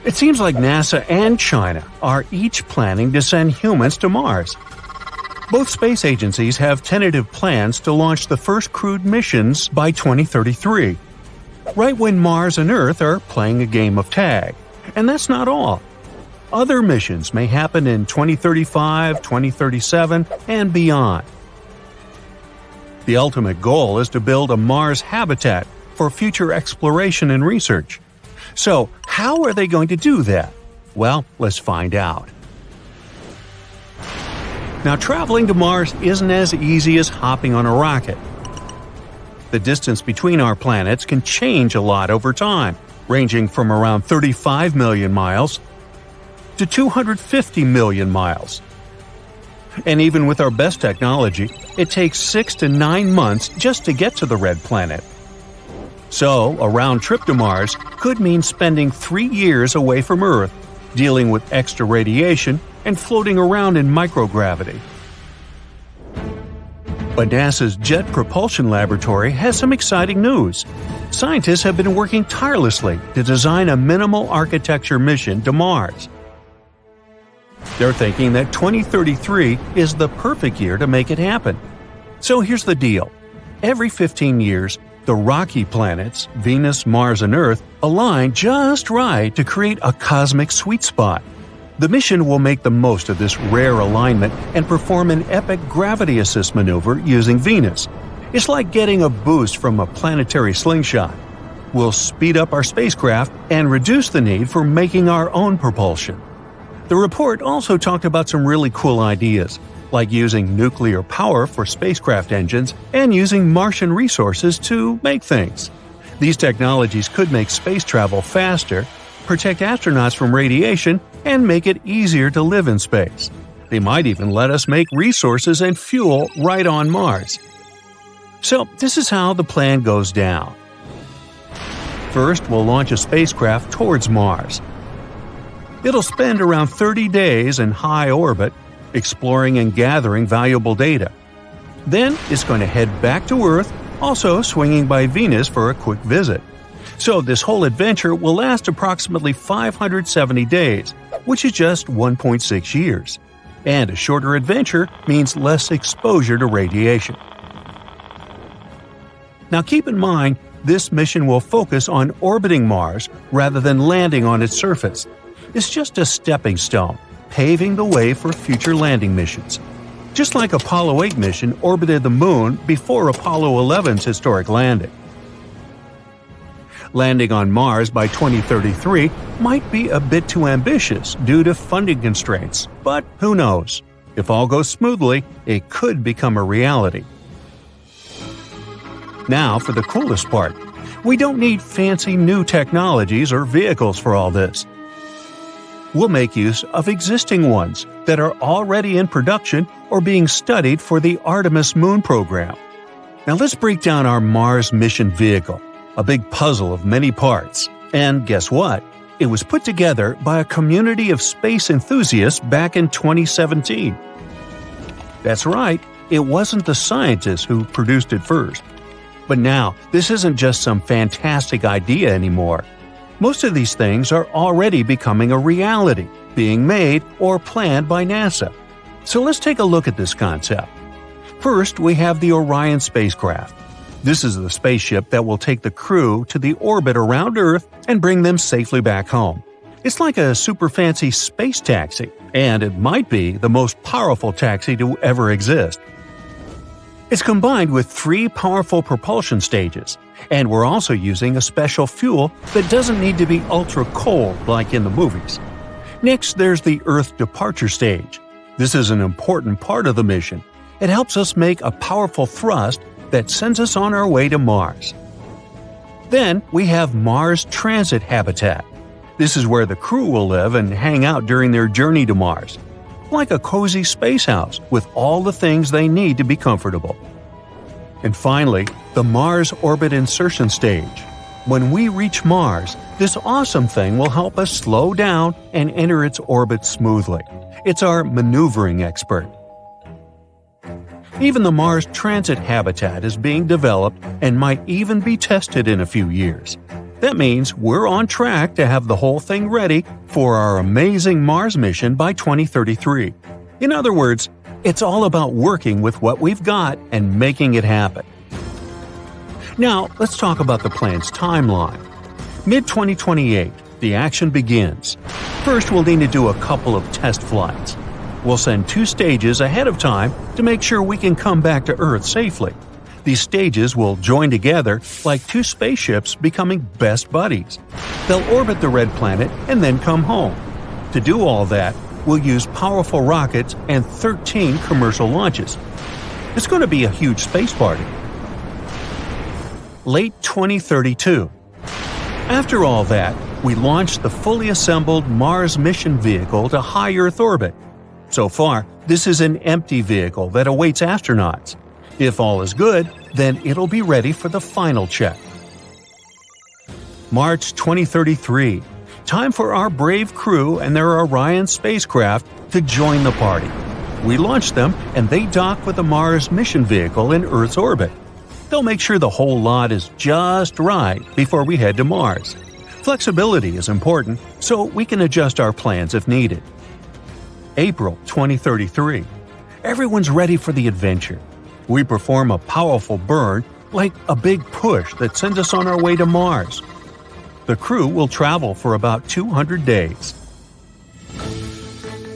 It seems like NASA and China are each planning to send humans to Mars. Both space agencies have tentative plans to launch the first crewed missions by 2033, right when Mars and Earth are playing a game of tag. And that's not all. Other missions may happen in 2035, 2037, and beyond. The ultimate goal is to build a Mars habitat for future exploration and research. So, how are they going to do that? Well, let's find out. Now, traveling to Mars isn't as easy as hopping on a rocket. The distance between our planets can change a lot over time, ranging from around 35 million miles to 250 million miles. And even with our best technology, it takes 6 to 9 months just to get to the red planet. So, a round trip to Mars could mean spending 3 years away from Earth, dealing with extra radiation and floating around in microgravity. But NASA's Jet Propulsion Laboratory has some exciting news. Scientists have been working tirelessly to design a minimal architecture mission to Mars. They're thinking that 2033 is the perfect year to make it happen. So here's the deal. Every 15 years, the rocky planets, Venus, Mars, and Earth, align just right to create a cosmic sweet spot. The mission will make the most of this rare alignment and perform an epic gravity assist maneuver using Venus. It's like getting a boost from a planetary slingshot. We'll speed up our spacecraft and reduce the need for making our own propulsion. The report also talked about some really cool ideas, like using nuclear power for spacecraft engines and using Martian resources to make things. These technologies could make space travel faster, protect astronauts from radiation, and make it easier to live in space. They might even let us make resources and fuel right on Mars. So, this is how the plan goes down. First, we'll launch a spacecraft towards Mars. It'll spend around 30 days in high orbit, exploring and gathering valuable data. Then, it's going to head back to Earth, also swinging by Venus for a quick visit. So this whole adventure will last approximately 570 days, which is just 1.6 years. And a shorter adventure means less exposure to radiation. Now keep in mind, this mission will focus on orbiting Mars rather than landing on its surface. It's just a stepping stone, paving the way for future landing missions. Just like Apollo 8 mission orbited the Moon before Apollo 11's historic landing. Landing on Mars by 2033 might be a bit too ambitious due to funding constraints, but who knows? If all goes smoothly, it could become a reality. Now for the coolest part. We don't need fancy new technologies or vehicles for all this. We'll make use of existing ones that are already in production or being studied for the Artemis Moon program. Now let's break down our Mars mission vehicle. A big puzzle of many parts. And guess what? It was put together by a community of space enthusiasts back in 2017. That's right, it wasn't the scientists who produced it first. But now, this isn't just some fantastic idea anymore. Most of these things are already becoming a reality, being made or planned by NASA. So let's take a look at this concept. First, we have the Orion spacecraft. This is the spaceship that will take the crew to the orbit around Earth and bring them safely back home. It's like a super fancy space taxi, and it might be the most powerful taxi to ever exist. It's combined with 3 powerful propulsion stages, and we're also using a special fuel that doesn't need to be ultra cold like in the movies. Next, there's the Earth departure stage. This is an important part of the mission. It helps us make a powerful thrust that sends us on our way to Mars. Then we have Mars Transit Habitat. This is where the crew will live and hang out during their journey to Mars. Like a cozy space house with all the things they need to be comfortable. And finally, the Mars Orbit Insertion Stage. When we reach Mars, this awesome thing will help us slow down and enter its orbit smoothly. It's our maneuvering expert. Even the Mars Transit Habitat is being developed and might even be tested in a few years. That means we're on track to have the whole thing ready for our amazing Mars mission by 2033. In other words, it's all about working with what we've got and making it happen. Now, let's talk about the plan's timeline. Mid-2028, the action begins. First, we'll need to do a couple of test flights. We'll send 2 stages ahead of time to make sure we can come back to Earth safely. These stages will join together like 2 spaceships becoming best buddies. They'll orbit the red planet and then come home. To do all that, we'll use powerful rockets and 13 commercial launches. It's going to be a huge space party. Late 2032. After all that, we launched the fully assembled Mars mission vehicle to high Earth orbit. So far, this is an empty vehicle that awaits astronauts. If all is good, then it'll be ready for the final check. March 2033. Time for our brave crew and their Orion spacecraft to join the party. We launch them and they dock with the Mars mission vehicle in Earth's orbit. They'll make sure the whole lot is just right before we head to Mars. Flexibility is important, so we can adjust our plans if needed. April 2033. Everyone's ready for the adventure. We perform a powerful burn, like a big push that sends us on our way to Mars. The crew will travel for about 200 days.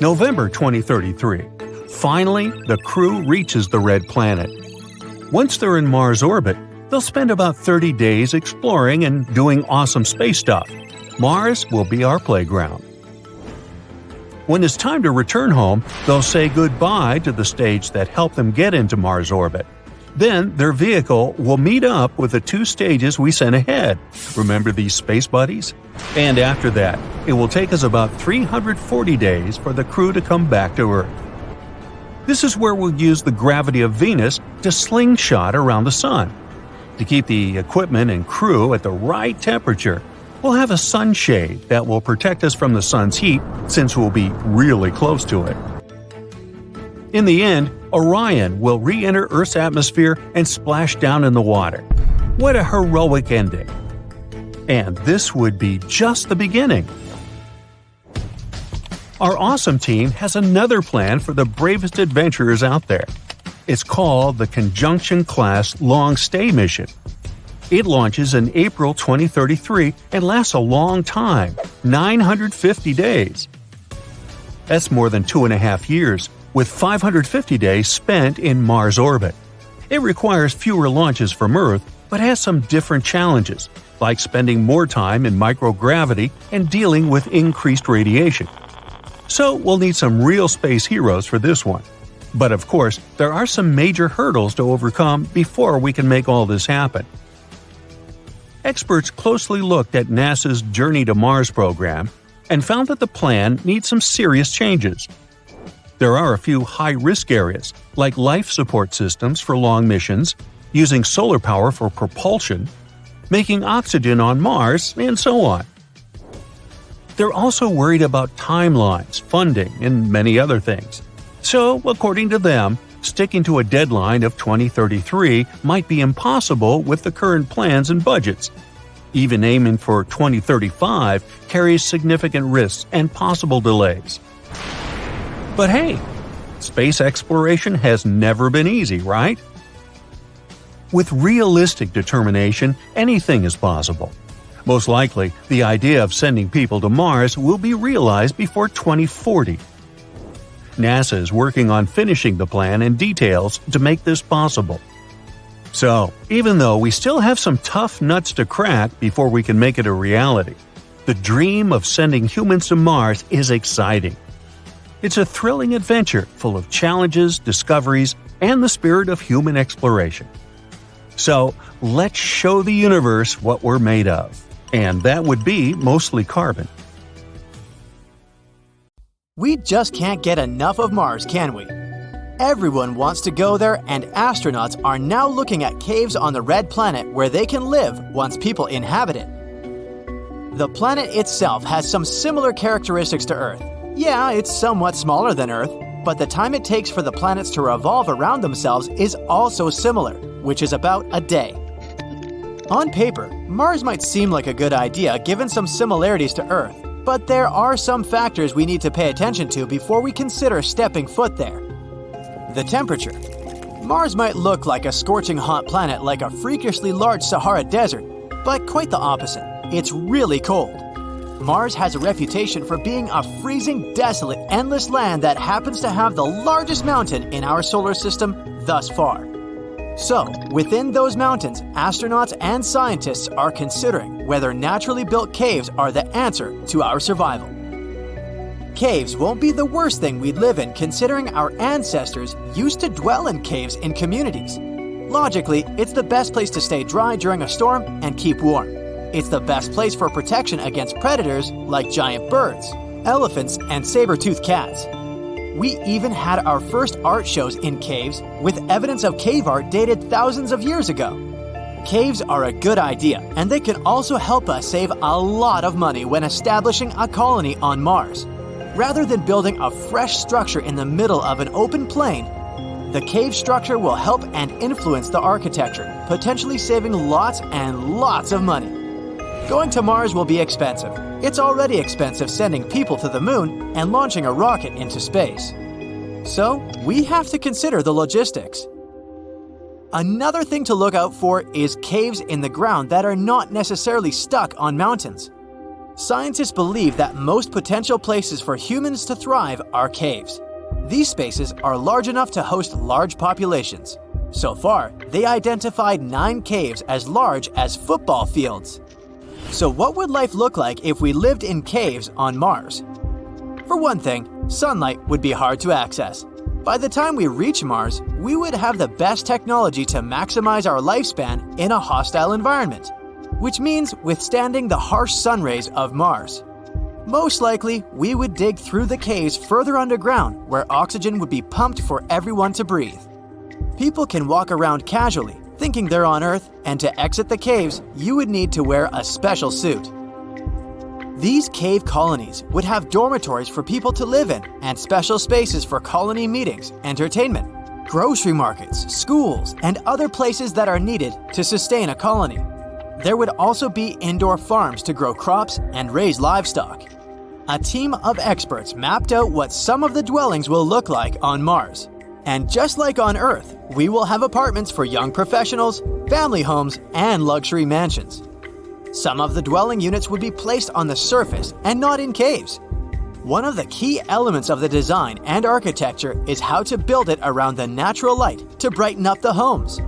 November 2033. Finally, the crew reaches the red planet. Once they're in Mars orbit, they'll spend about 30 days exploring and doing awesome space stuff. Mars will be our playground. When it's time to return home, they'll say goodbye to the stage that helped them get into Mars orbit. Then their vehicle will meet up with the 2 stages we sent ahead. Remember these space buddies? And after that, it will take us about 340 days for the crew to come back to Earth. This is where we'll use the gravity of Venus to slingshot around the Sun. To keep the equipment and crew at the right temperature, we'll have a sunshade that will protect us from the Sun's heat since we'll be really close to it. In the end, Orion will re-enter Earth's atmosphere and splash down in the water. What a heroic ending! And this would be just the beginning. Our awesome team has another plan for the bravest adventurers out there. It's called the Conjunction-class long-stay mission. It launches in April 2033 and lasts a long time, 950 days. That's more than 2.5 years, with 550 days spent in Mars orbit. It requires fewer launches from Earth, but has some different challenges, like spending more time in microgravity and dealing with increased radiation. So we'll need some real space heroes for this one. But of course, there are some major hurdles to overcome before we can make all this happen. Experts closely looked at NASA's Journey to Mars program and found that the plan needs some serious changes. There are a few high-risk areas, like life support systems for long missions, using solar power for propulsion, making oxygen on Mars, and so on. They're also worried about timelines, funding, and many other things. So, according to them, sticking to a deadline of 2033 might be impossible with the current plans and budgets. Even aiming for 2035 carries significant risks and possible delays. But hey, space exploration has never been easy, right? With realistic determination, anything is possible. Most likely, the idea of sending people to Mars will be realized before 2040. NASA is working on finishing the plan and details to make this possible. So, even though we still have some tough nuts to crack before we can make it a reality, the dream of sending humans to Mars is exciting. It's a thrilling adventure full of challenges, discoveries, and the spirit of human exploration. So, let's show the universe what we're made of. And that would be mostly carbon. We just can't get enough of Mars, can we? Everyone wants to go there, and astronauts are now looking at caves on the red planet where they can live once people inhabit it. The planet itself has some similar characteristics to Earth. Yeah, it's somewhat smaller than Earth, but the time it takes for the planets to revolve around themselves is also similar, which is about a day. On paper, Mars might seem like a good idea given some similarities to Earth, but there are some factors we need to pay attention to before we consider stepping foot there. The temperature. Mars might look like a scorching hot planet like a freakishly large Sahara Desert, but quite the opposite. It's really cold. Mars has a reputation for being a freezing, desolate, endless land that happens to have the largest mountain in our solar system thus far. So, within those mountains, astronauts and scientists are considering whether naturally built caves are the answer to our survival. Caves won't be the worst thing we'd live in considering our ancestors used to dwell in caves in communities. Logically, it's the best place to stay dry during a storm and keep warm. It's the best place for protection against predators like giant birds, elephants, and saber-toothed cats. We even had our first art shows in caves with evidence of cave art dated thousands of years ago. Caves are a good idea, and they can also help us save a lot of money when establishing a colony on Mars. Rather than building a fresh structure in the middle of an open plain, the cave structure will help and influence the architecture, potentially saving lots and lots of money. Going to Mars will be expensive. It's already expensive sending people to the moon and launching a rocket into space. So, we have to consider the logistics. Another thing to look out for is caves in the ground that are not necessarily stuck on mountains. Scientists believe that most potential places for humans to thrive are caves. These spaces are large enough to host large populations. So far, they identified 9 caves as large as football fields. So what would life look like if we lived in caves on Mars? For one thing, sunlight would be hard to access. By the time we reach Mars, we would have the best technology to maximize our lifespan in a hostile environment, which means withstanding the harsh sun rays of Mars. Most likely, we would dig through the caves further underground where oxygen would be pumped for everyone to breathe. People can walk around casually, thinking they're on Earth, and to exit the caves, you would need to wear a special suit. These cave colonies would have dormitories for people to live in and special spaces for colony meetings, entertainment, grocery markets, schools, and other places that are needed to sustain a colony. There would also be indoor farms to grow crops and raise livestock. A team of experts mapped out what some of the dwellings will look like on Mars. And just like on Earth, we will have apartments for young professionals, family homes, and luxury mansions. Some of the dwelling units would be placed on the surface and not in caves. One of the key elements of the design and architecture is how to build it around the natural light to brighten up the homes.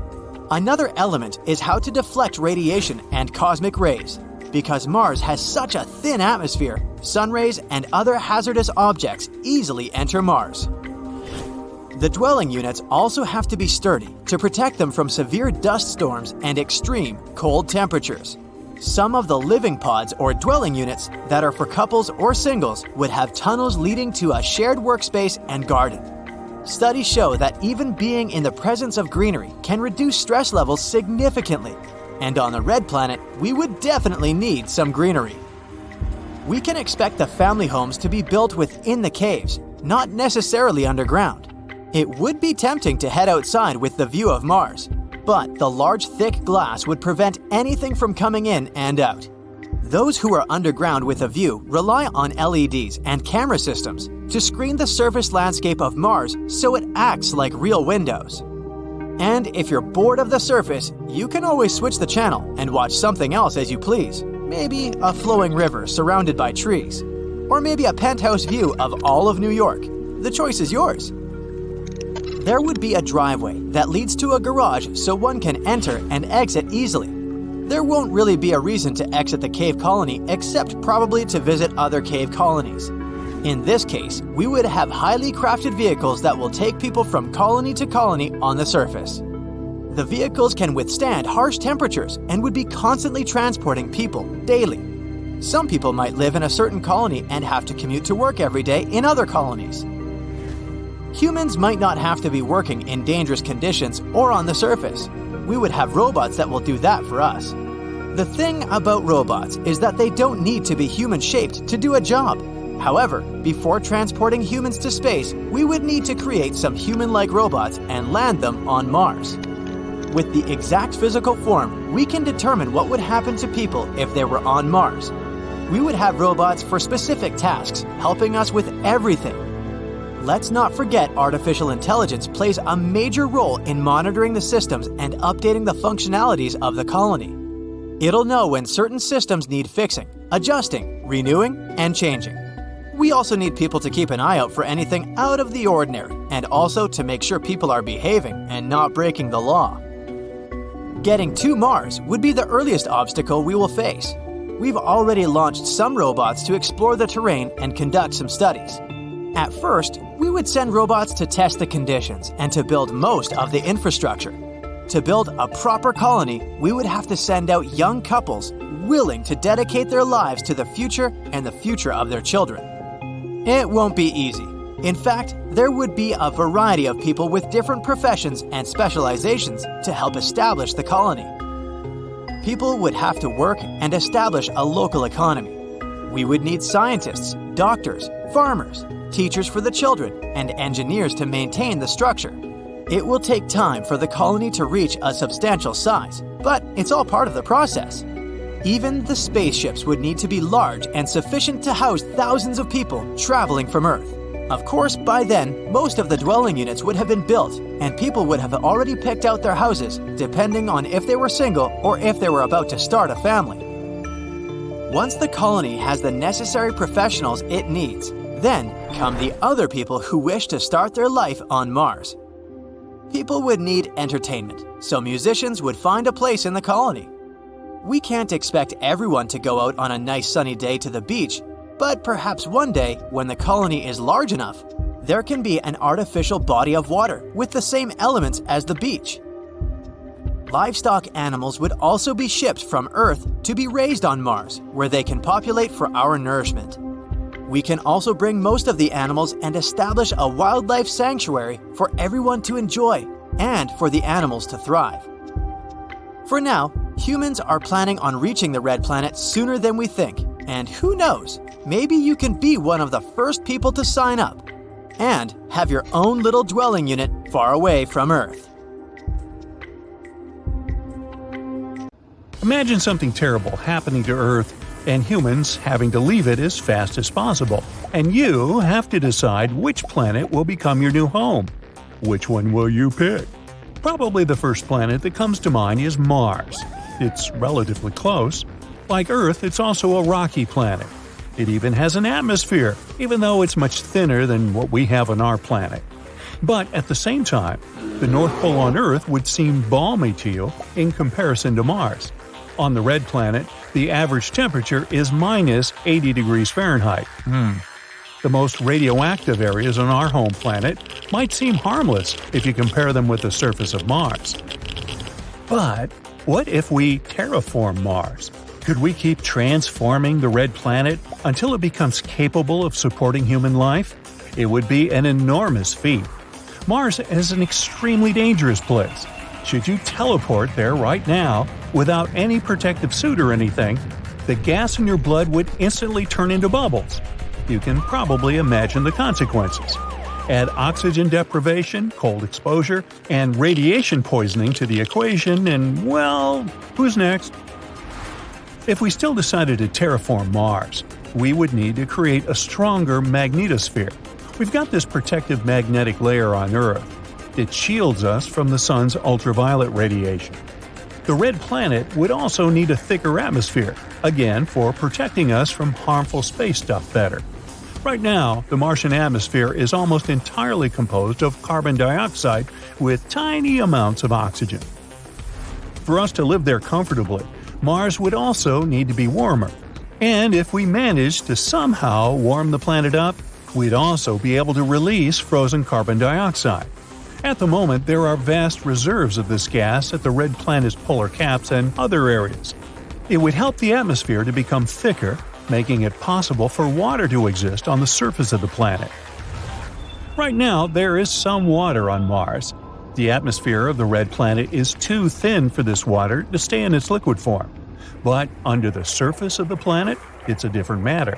Another element is how to deflect radiation and cosmic rays. Because Mars has such a thin atmosphere, sun rays and other hazardous objects easily enter Mars. The dwelling units also have to be sturdy to protect them from severe dust storms and extreme cold temperatures. Some of the living pods or dwelling units that are for couples or singles would have tunnels leading to a shared workspace and garden. Studies show that even being in the presence of greenery can reduce stress levels significantly. And on the red planet, we would definitely need some greenery. We can expect the family homes to be built within the caves, not necessarily underground. It would be tempting to head outside with the view of Mars, but the large thick glass would prevent anything from coming in and out. Those who are underground with a view rely on LEDs and camera systems to screen the surface landscape of Mars so it acts like real windows. And if you're bored of the surface, you can always switch the channel and watch something else as you please. Maybe a flowing river surrounded by trees. Or maybe a penthouse view of all of New York. The choice is yours. There would be a driveway that leads to a garage so one can enter and exit easily. There won't really be a reason to exit the cave colony except probably to visit other cave colonies. In this case, we would have highly crafted vehicles that will take people from colony to colony on the surface. The vehicles can withstand harsh temperatures and would be constantly transporting people daily. Some people might live in a certain colony and have to commute to work every day in other colonies. Humans might not have to be working in dangerous conditions or on the surface. We would have robots that will do that for us. The thing about robots is that they don't need to be human-shaped to do a job. However, before transporting humans to space, we would need to create some human-like robots and land them on Mars. with the exact physical form, we can determine what would happen to people if they were on Mars. We would have robots for specific tasks, helping us with everything. Let's not forget artificial intelligence plays a major role in monitoring the systems and updating the functionalities of the colony. It'll know when certain systems need fixing, adjusting, renewing, and changing. We also need people to keep an eye out for anything out of the ordinary, and also to make sure people are behaving and not breaking the law. Getting to Mars would be the earliest obstacle we will face. We've already launched some robots to explore the terrain and conduct some studies. At first, we would send robots to test the conditions and to build most of the infrastructure. To build a proper colony, we would have to send out young couples willing to dedicate their lives to the future and the future of their children. It won't be easy. In fact, there would be a variety of people with different professions and specializations to help establish the colony. People would have to work and establish a local economy. We would need scientists, doctors, farmers, teachers for the children, and engineers to maintain the structure. It will take time for the colony to reach a substantial size, but it's all part of the process. Even the spaceships would need to be large and sufficient to house thousands of people traveling from Earth. Of course, by then, most of the dwelling units would have been built, and people would have already picked out their houses, depending on if they were single or if they were about to start a family. Once the colony has the necessary professionals it needs, then come the other people who wish to start their life on Mars. People would need entertainment, so musicians would find a place in the colony. We can't expect everyone to go out on a nice sunny day to the beach, but perhaps one day, when the colony is large enough, there can be an artificial body of water with the same elements as the beach. Livestock animals would also be shipped from Earth to be raised on Mars, where they can populate for our nourishment. We can also bring most of the animals and establish a wildlife sanctuary for everyone to enjoy and for the animals to thrive. For now, humans are planning on reaching the Red Planet sooner than we think, and who knows, maybe you can be one of the first people to sign up and have your own little dwelling unit far away from Earth. Imagine something terrible happening to Earth and humans having to leave it as fast as possible, and you have to decide which planet will become your new home. Which one will you pick? Probably the first planet that comes to mind is Mars. It's relatively close. Like Earth, it's also a rocky planet. It even has an atmosphere, even though it's much thinner than what we have on our planet. But at the same time, the North Pole on Earth would seem balmy to you in comparison to Mars. On the Red Planet, the average temperature is minus 80 degrees Fahrenheit. The most radioactive areas on our home planet might seem harmless if you compare them with the surface of Mars. But what if we terraform Mars? Could we keep transforming the Red Planet until it becomes capable of supporting human life? It would be an enormous feat. Mars is an extremely dangerous place. Should you teleport there right now, without any protective suit or anything, the gas in your blood would instantly turn into bubbles. You can probably imagine the consequences. Add oxygen deprivation, cold exposure, and radiation poisoning to the equation, and well, who's next? If we still decided to terraform Mars, we would need to create a stronger magnetosphere. We've got this protective magnetic layer on Earth. It shields us from the sun's ultraviolet radiation. The Red Planet would also need a thicker atmosphere, again for protecting us from harmful space stuff better. Right now, the Martian atmosphere is almost entirely composed of carbon dioxide with tiny amounts of oxygen. For us to live there comfortably, Mars would also need to be warmer. And if we managed to somehow warm the planet up, we'd also be able to release frozen carbon dioxide. At the moment, there are vast reserves of this gas at the Red Planet's polar caps and other areas. It would help the atmosphere to become thicker, making it possible for water to exist on the surface of the planet. Right now, there is some water on Mars. The atmosphere of the Red Planet is too thin for this water to stay in its liquid form. But under the surface of the planet, it's a different matter.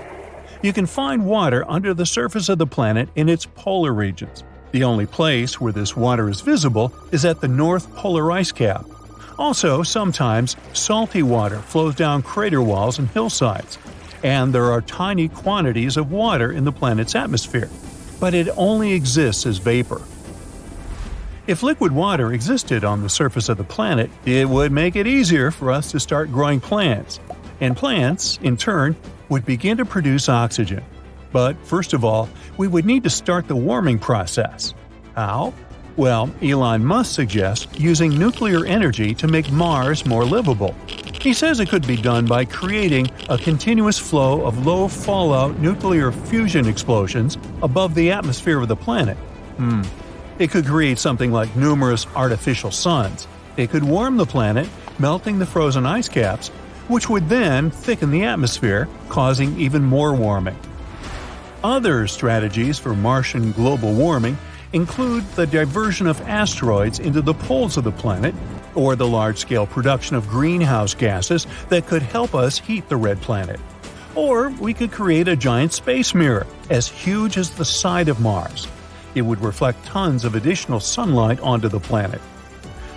You can find water under the surface of the planet in its polar regions. The only place where this water is visible is at the North Polar Ice Cap. Also, sometimes salty water flows down crater walls and hillsides, and there are tiny quantities of water in the planet's atmosphere, but it only exists as vapor. If liquid water existed on the surface of the planet, it would make it easier for us to start growing plants, and plants, in turn, would begin to produce oxygen. But first of all, we would need to start the warming process. How? Well, Elon Musk suggests using nuclear energy to make Mars more livable. He says it could be done by creating a continuous flow of low-fallout nuclear fusion explosions above the atmosphere of the planet. It could create something like numerous artificial suns. It could warm the planet, melting the frozen ice caps, which would then thicken the atmosphere, causing even more warming. Other strategies for Martian global warming include the diversion of asteroids into the poles of the planet, or the large-scale production of greenhouse gases that could help us heat the red planet. Or we could create a giant space mirror, as huge as the side of Mars. It would reflect tons of additional sunlight onto the planet.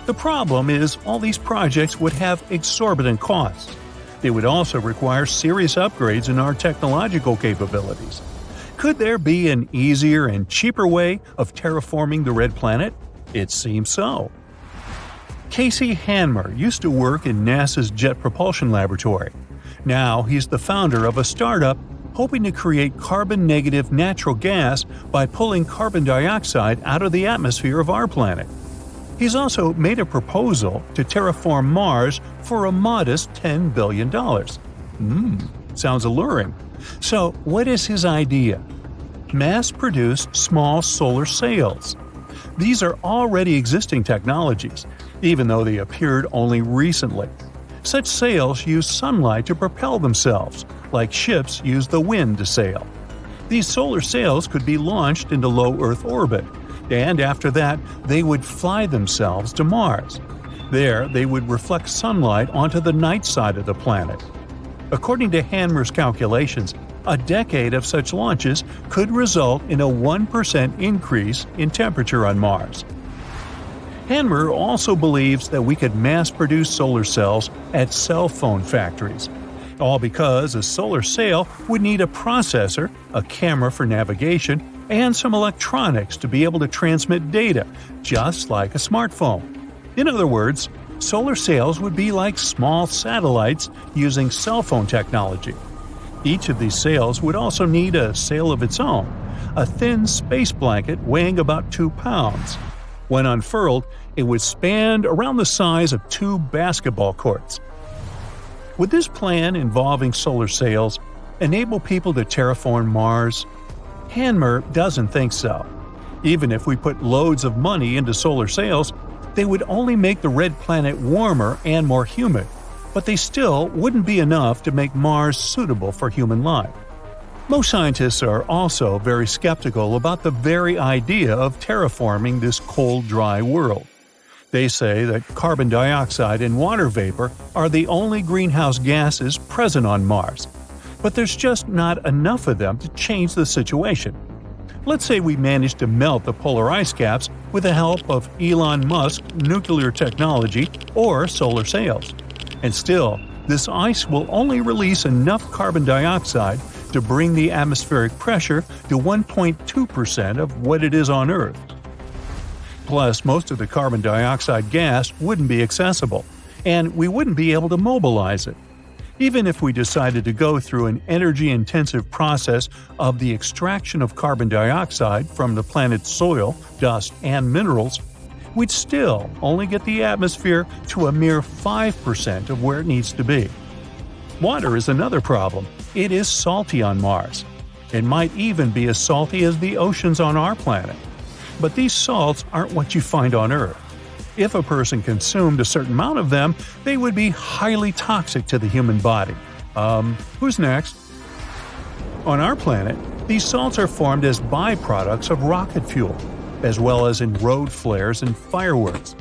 The problem is all these projects would have exorbitant costs. They would also require serious upgrades in our technological capabilities. Could there be an easier and cheaper way of terraforming the red planet? It seems so. Casey Hanmer used to work in NASA's Jet Propulsion Laboratory. Now he's the founder of a startup hoping to create carbon-negative natural gas by pulling carbon dioxide out of the atmosphere of our planet. He's also made a proposal to terraform Mars for a modest $10 billion. Sounds alluring. So, what is his idea? Mass-produced small solar sails. These are already existing technologies, even though they appeared only recently. Such sails use sunlight to propel themselves, like ships use the wind to sail. These solar sails could be launched into low Earth orbit, and after that, they would fly themselves to Mars. There, they would reflect sunlight onto the night side of the planet. According to Hanmer's calculations, a decade of such launches could result in a 1% increase in temperature on Mars. Hanmer also believes that we could mass-produce solar cells at cell phone factories, all because a solar sail would need a processor, a camera for navigation, and some electronics to be able to transmit data, just like a smartphone. In other words, solar sails would be like small satellites using cell phone technology. Each of these sails would also need a sail of its own, a thin space blanket weighing about 2 pounds. When unfurled, it would span around the size of 2 basketball courts. Would this plan involving solar sails enable people to terraform Mars? Hanmer doesn't think so. Even if we put loads of money into solar sails, they would only make the red planet warmer and more humid, but they still wouldn't be enough to make Mars suitable for human life. Most scientists are also very skeptical about the very idea of terraforming this cold, dry world. They say that carbon dioxide and water vapor are the only greenhouse gases present on Mars, but there's just not enough of them to change the situation. Let's say we manage to melt the polar ice caps with the help of Elon Musk's nuclear technology or solar sails. And still, this ice will only release enough carbon dioxide to bring the atmospheric pressure to 1.2% of what it is on Earth. Plus, most of the carbon dioxide gas wouldn't be accessible, and we wouldn't be able to mobilize it. Even if we decided to go through an energy-intensive process of the extraction of carbon dioxide from the planet's soil, dust, and minerals, we'd still only get the atmosphere to a mere 5% of where it needs to be. Water is another problem. It is salty on Mars. It might even be as salty as the oceans on our planet. But these salts aren't what you find on Earth. If a person consumed a certain amount of them, they would be highly toxic to the human body. Who's next? On our planet, these salts are formed as byproducts of rocket fuel, as well as in road flares and fireworks.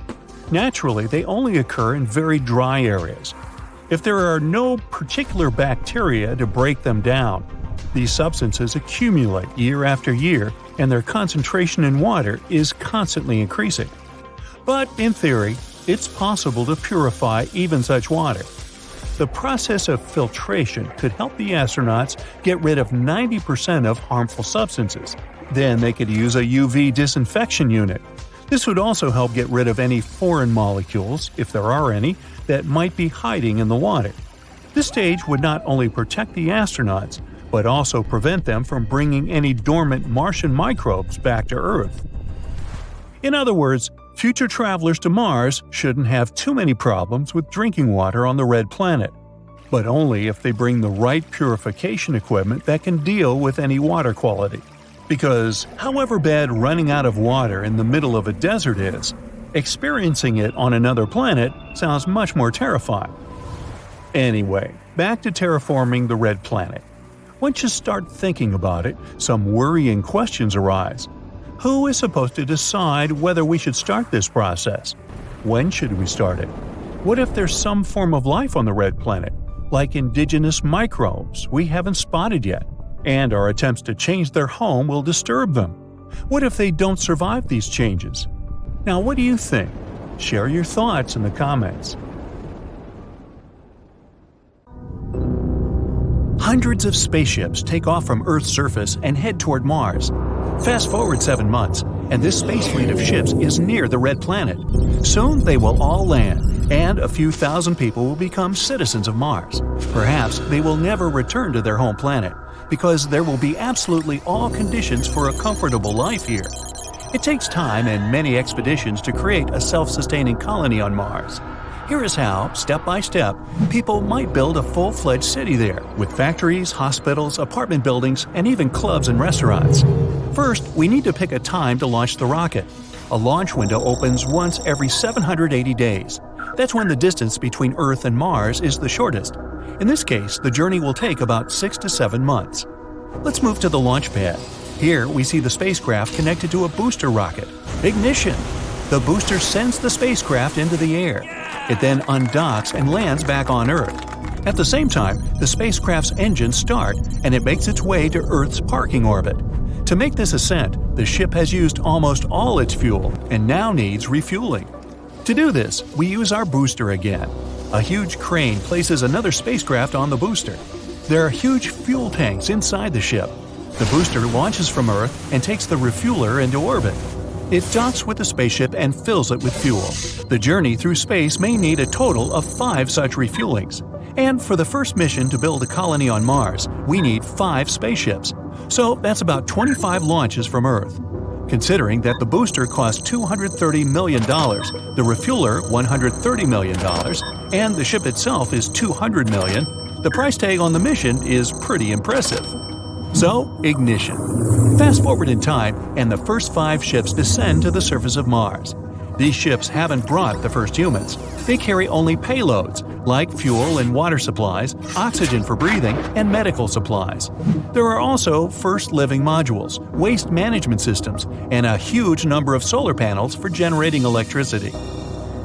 Naturally, they only occur in very dry areas. If there are no particular bacteria to break them down, These substances accumulate year after year, and their concentration in water is constantly increasing. But in theory, it's possible to purify even such water. The process of filtration could help the astronauts get rid of 90% of harmful substances. Then they could use a UV disinfection unit. This would also help get rid of any foreign molecules, if there are any, that might be hiding in the water. This stage would not only protect the astronauts, but also prevent them from bringing any dormant Martian microbes back to Earth. In other words, future travelers to Mars shouldn't have too many problems with drinking water on the red planet, but only if they bring the right purification equipment that can deal with any water quality. Because however bad running out of water in the middle of a desert is, experiencing it on another planet sounds much more terrifying. Anyway, back to terraforming the red planet. Once you start thinking about it, some worrying questions arise. Who is supposed to decide whether we should start this process? When should we start it? What if there's some form of life on the red planet, like indigenous microbes we haven't spotted yet, and our attempts to change their home will disturb them? What if they don't survive these changes? Now, what do you think? Share your thoughts in the comments. Hundreds of spaceships take off from Earth's surface and head toward Mars. Fast forward 7 months, and this space fleet of ships is near the red planet. Soon they will all land, and a few thousand people will become citizens of Mars. Perhaps they will never return to their home planet, because there will be absolutely all conditions for a comfortable life here. It takes time and many expeditions to create a self-sustaining colony on Mars. Here is how, step by step, people might build a full-fledged city there, with factories, hospitals, apartment buildings, and even clubs and restaurants. First, we need to pick a time to launch the rocket. A launch window opens once every 780 days. That's when the distance between Earth and Mars is the shortest. In this case, the journey will take about 6 to 7 months. Let's move to the launch pad. Here, we see the spacecraft connected to a booster rocket. Ignition! The booster sends the spacecraft into the air. It then undocks and lands back on Earth. At the same time, the spacecraft's engines start and it makes its way to Earth's parking orbit. To make this ascent, the ship has used almost all its fuel and now needs refueling. To do this, we use our booster again. A huge crane places another spacecraft on the booster. There are huge fuel tanks inside the ship. The booster launches from Earth and takes the refueler into orbit. It docks with the spaceship and fills it with fuel. The journey through space may need a total of 5 such refuelings. And for the first mission to build a colony on Mars, we need 5 spaceships. So that's about 25 launches from Earth. Considering that the booster costs $230 million, the refueler $130 million, and the ship itself is $200 million, the price tag on the mission is pretty impressive. So, ignition. Fast forward in time, and the first 5 ships descend to the surface of Mars. These ships haven't brought the first humans. They carry only payloads, like fuel and water supplies, oxygen for breathing, and medical supplies. There are also first living modules, waste management systems, and a huge number of solar panels for generating electricity.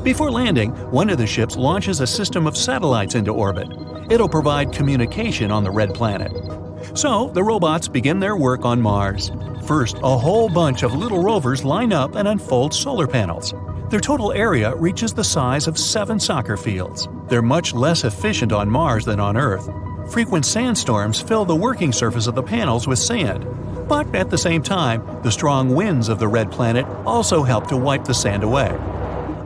Before landing, one of the ships launches a system of satellites into orbit. It'll provide communication on the red planet. So, the robots begin their work on Mars. First, a whole bunch of little rovers line up and unfold solar panels. Their total area reaches the size of 7 soccer fields. They're much less efficient on Mars than on Earth. Frequent sandstorms fill the working surface of the panels with sand. But at the same time, the strong winds of the red planet also help to wipe the sand away.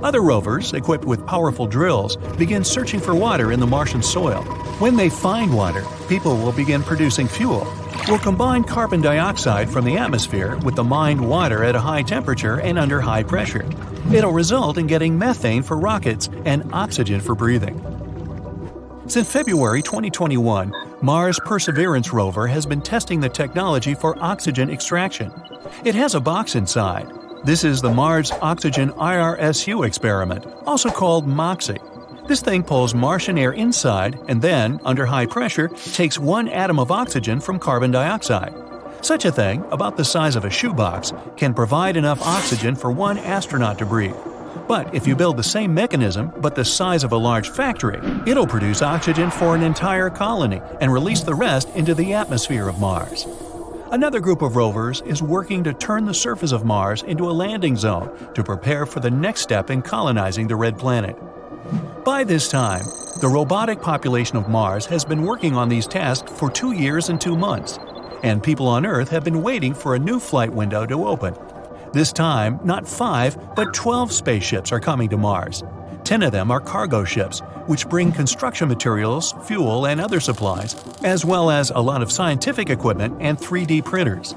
Other rovers, equipped with powerful drills, begin searching for water in the Martian soil. When they find water, people will begin producing fuel. We'll combine carbon dioxide from the atmosphere with the mined water at a high temperature and under high pressure. It'll result in getting methane for rockets and oxygen for breathing. Since February 2021, Mars Perseverance rover has been testing the technology for oxygen extraction. It has a box inside. This is the Mars Oxygen IRSU experiment, also called MOXIE. This thing pulls Martian air inside and then, under high pressure, takes 1 atom of oxygen from carbon dioxide. Such a thing, about the size of a shoebox, can provide enough oxygen for 1 astronaut to breathe. But if you build the same mechanism but the size of a large factory, it'll produce oxygen for an entire colony and release the rest into the atmosphere of Mars. Another group of rovers is working to turn the surface of Mars into a landing zone to prepare for the next step in colonizing the red planet. By this time, the robotic population of Mars has been working on these tasks for 2 years and 2 months, and people on Earth have been waiting for a new flight window to open. This time, not 5, but 12 spaceships are coming to Mars. 10 of them are cargo ships, which bring construction materials, fuel, and other supplies, as well as a lot of scientific equipment and 3D printers.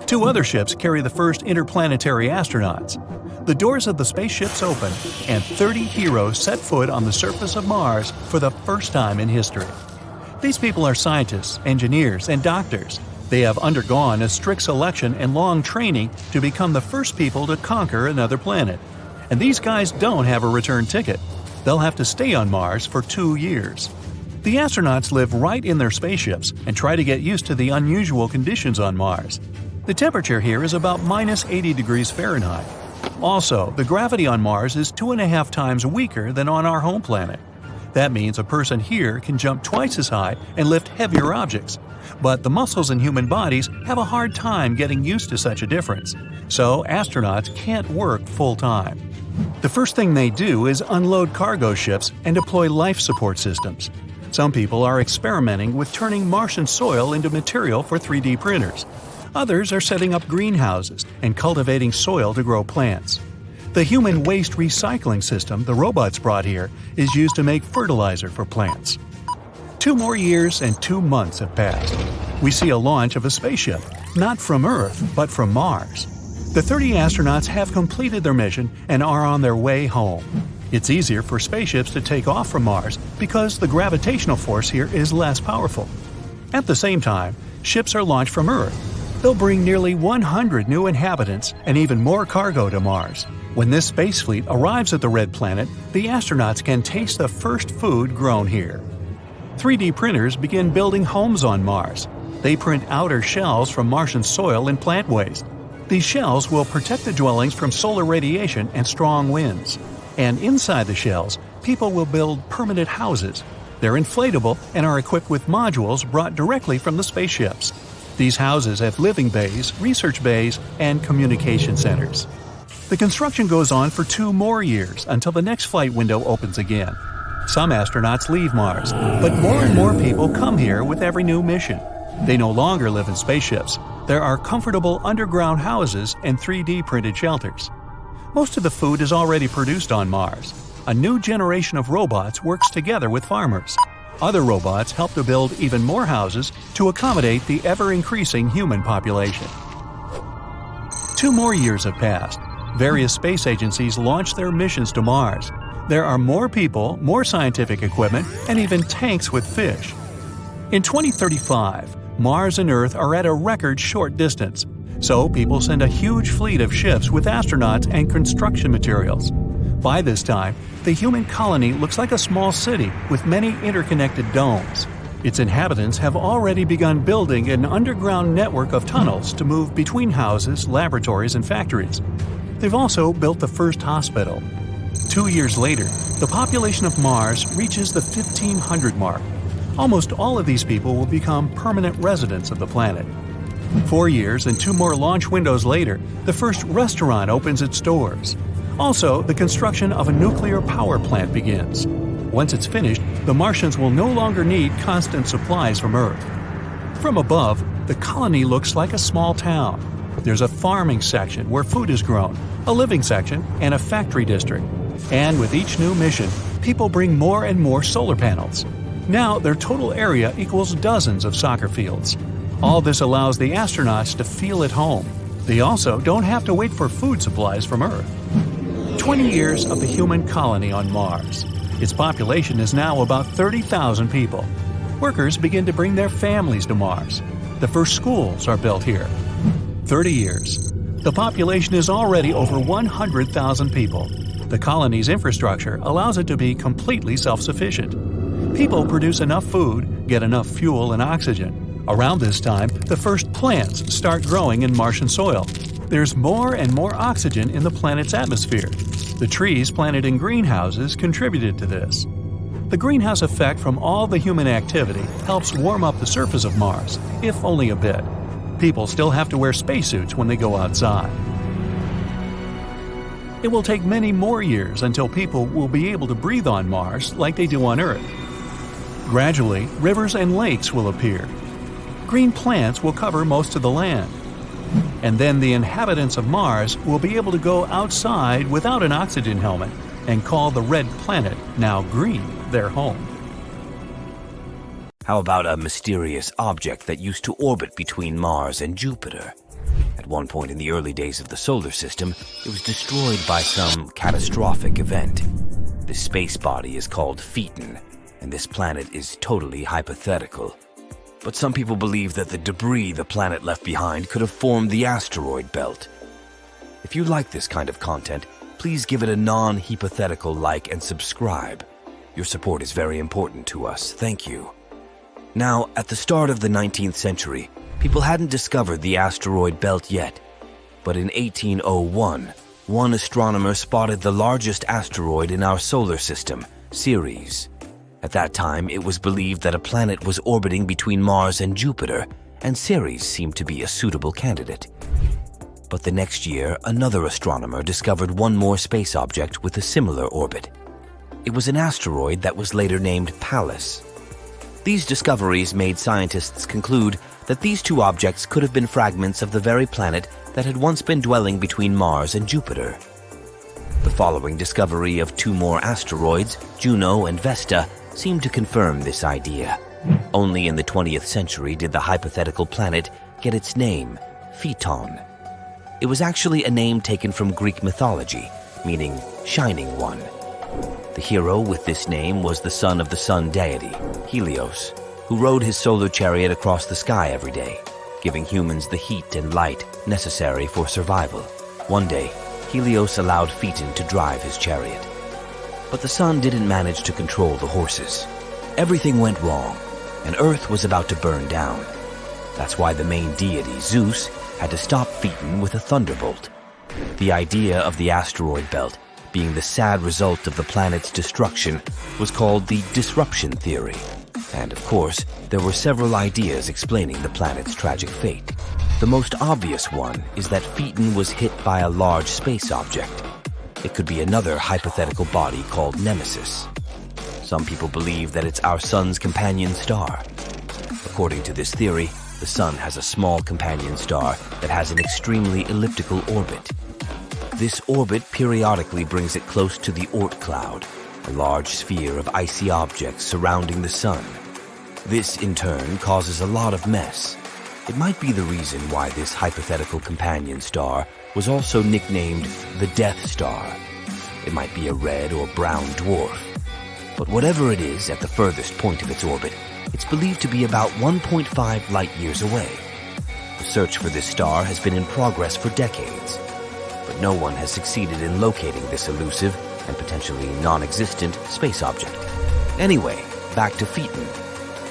2 other ships carry the first interplanetary astronauts. The doors of the spaceships open, and 30 heroes set foot on the surface of Mars for the first time in history. These people are scientists, engineers, and doctors. They have undergone a strict selection and long training to become the first people to conquer another planet. And these guys don't have a return ticket. They'll have to stay on Mars for 2 years. The astronauts live right in their spaceships and try to get used to the unusual conditions on Mars. The temperature here is about minus 80 degrees Fahrenheit. Also, the gravity on Mars is 2.5 times weaker than on our home planet. That means a person here can jump twice as high and lift heavier objects. But the muscles in human bodies have a hard time getting used to such a difference, so astronauts can't work full-time. The first thing they do is unload cargo ships and deploy life support systems. Some people are experimenting with turning Martian soil into material for 3D printers. Others are setting up greenhouses and cultivating soil to grow plants. The human waste recycling system the robots brought here is used to make fertilizer for plants. 2 more years and 2 months have passed. We see a launch of a spaceship, not from Earth, but from Mars. The 30 astronauts have completed their mission and are on their way home. It's easier for spaceships to take off from Mars because the gravitational force here is less powerful. At the same time, ships are launched from Earth. They'll bring nearly 100 new inhabitants and even more cargo to Mars. When this space fleet arrives at the red planet, the astronauts can taste the first food grown here. 3D printers begin building homes on Mars. They print outer shells from Martian soil and plant waste. These shells will protect the dwellings from solar radiation and strong winds. And inside the shells, people will build permanent houses. They're inflatable and are equipped with modules brought directly from the spaceships. These houses have living bays, research bays, and communication centers. The construction goes on for 2 more years until the next flight window opens again. Some astronauts leave Mars, but more and more people come here with every new mission. They no longer live in spaceships. There are comfortable underground houses and 3D printed shelters. Most of the food is already produced on Mars. A new generation of robots works together with farmers. Other robots help to build even more houses to accommodate the ever-increasing human population. 2 more years have passed. Various space agencies launch their missions to Mars. There are more people, more scientific equipment, and even tanks with fish. In 2035, Mars and Earth are at a record short distance, so people send a huge fleet of ships with astronauts and construction materials. By this time, the human colony looks like a small city with many interconnected domes. Its inhabitants have already begun building an underground network of tunnels to move between houses, laboratories, and factories. They've also built the first hospital. 2 years later, the population of Mars reaches the 1,500 mark. Almost all of these people will become permanent residents of the planet. 4 years and 2 more launch windows later, the first restaurant opens its doors. Also, the construction of a nuclear power plant begins. Once it's finished, the Martians will no longer need constant supplies from Earth. From above, the colony looks like a small town. There's a farming section where food is grown, a living section, and a factory district. And with each new mission, people bring more and more solar panels. Now their total area equals dozens of soccer fields. All this allows the astronauts to feel at home. They also don't have to wait for food supplies from Earth. 20 years of the human colony on Mars. Its population is now about 30,000 people. Workers begin to bring their families to Mars. The first schools are built here. 30 years. The population is already over 100,000 people. The colony's infrastructure allows it to be completely self-sufficient. People produce enough food, get enough fuel and oxygen. Around this time, the first plants start growing in Martian soil. There's more and more oxygen in the planet's atmosphere. The trees planted in greenhouses contributed to this. The greenhouse effect from all the human activity helps warm up the surface of Mars, if only a bit. People still have to wear spacesuits when they go outside. It will take many more years until people will be able to breathe on Mars like they do on Earth. Gradually, rivers and lakes will appear. Green plants will cover most of the land. And then the inhabitants of Mars will be able to go outside without an oxygen helmet and call the red planet, now green, their home. How about a mysterious object that used to orbit between Mars and Jupiter? At one point in the early days of the solar system, it was destroyed by some catastrophic event. This space body is called Phaeton, and this planet is totally hypothetical. But some people believe that the debris the planet left behind could have formed the asteroid belt. If you like this kind of content, please give it a non-hypothetical like and subscribe. Your support is very important to us. Thank you. Now, at the start of the 19th century, people hadn't discovered the asteroid belt yet. But in 1801, one astronomer spotted the largest asteroid in our solar system, Ceres. At that time, it was believed that a planet was orbiting between Mars and Jupiter, and Ceres seemed to be a suitable candidate. But the next year, another astronomer discovered one more space object with a similar orbit. It was an asteroid that was later named Pallas. These discoveries made scientists conclude that these two objects could have been fragments of the very planet that had once been dwelling between Mars and Jupiter. The following discovery of two more asteroids, Juno and Vesta, seemed to confirm this idea. Only in the 20th century did the hypothetical planet get its name, Phaeton. It was actually a name taken from Greek mythology, meaning shining one. The hero with this name was the son of the sun deity, Helios, who rode his solar chariot across the sky every day, giving humans the heat and light necessary for survival. One day, Helios allowed Phaeton to drive his chariot. But the sun didn't manage to control the horses. Everything went wrong, and Earth was about to burn down. That's why the main deity, Zeus, had to stop Phaeton with a thunderbolt. The idea of the asteroid belt being the sad result of the planet's destruction was called the disruption theory. And of course, there were several ideas explaining the planet's tragic fate. The most obvious one is that Phaeton was hit by a large space object. It could be another hypothetical body called Nemesis. Some people believe that it's our sun's companion star. According to this theory, the sun has a small companion star that has an extremely elliptical orbit. This orbit periodically brings it close to the Oort cloud, a large sphere of icy objects surrounding the sun. This, in turn, causes a lot of mess. It might be the reason why this hypothetical companion star was also nicknamed the Death Star. It might be a red or brown dwarf. But whatever it is at the furthest point of its orbit, it's believed to be about 1.5 light-years away. The search for this star has been in progress for decades, but no one has succeeded in locating this elusive and potentially non-existent space object. Anyway, back to Phaeton.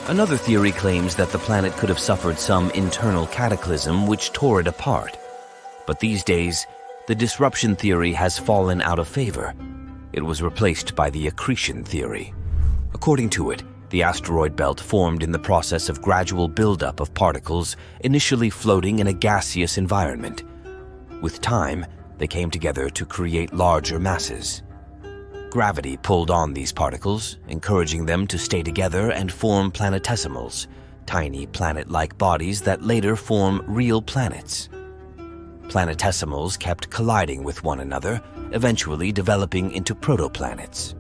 Another theory claims that the planet could have suffered some internal cataclysm which tore it apart. But these days, the disruption theory has fallen out of favor. It was replaced by the accretion theory. According to it, the asteroid belt formed in the process of gradual buildup of particles initially floating in a gaseous environment. With time, they came together to create larger masses. Gravity pulled on these particles, encouraging them to stay together and form planetesimals, tiny planet-like bodies that later form real planets. Planetesimals kept colliding with one another, eventually developing into protoplanets.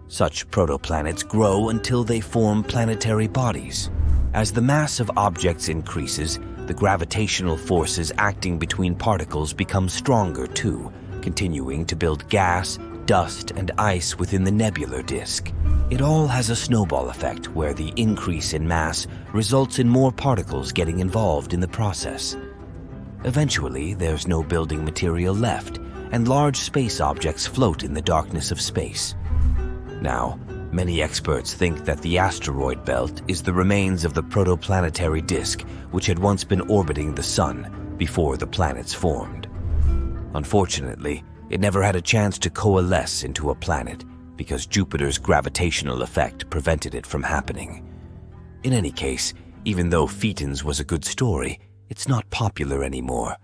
Such protoplanets grow until they form planetary bodies. As the mass of objects increases, the gravitational forces acting between particles become stronger too, continuing to build gas, dust, and ice within the nebular disk. It all has a snowball effect where the increase in mass results in more particles getting involved in the process. Eventually, there's no building material left, and large space objects float in the darkness of space. Now, many experts think that the asteroid belt is the remains of the protoplanetary disk which had once been orbiting the sun before the planets formed. Unfortunately, It never had a chance to coalesce into a planet because Jupiter's gravitational effect prevented it from happening. In any case, even though Phaetons was a good story, it's not popular anymore.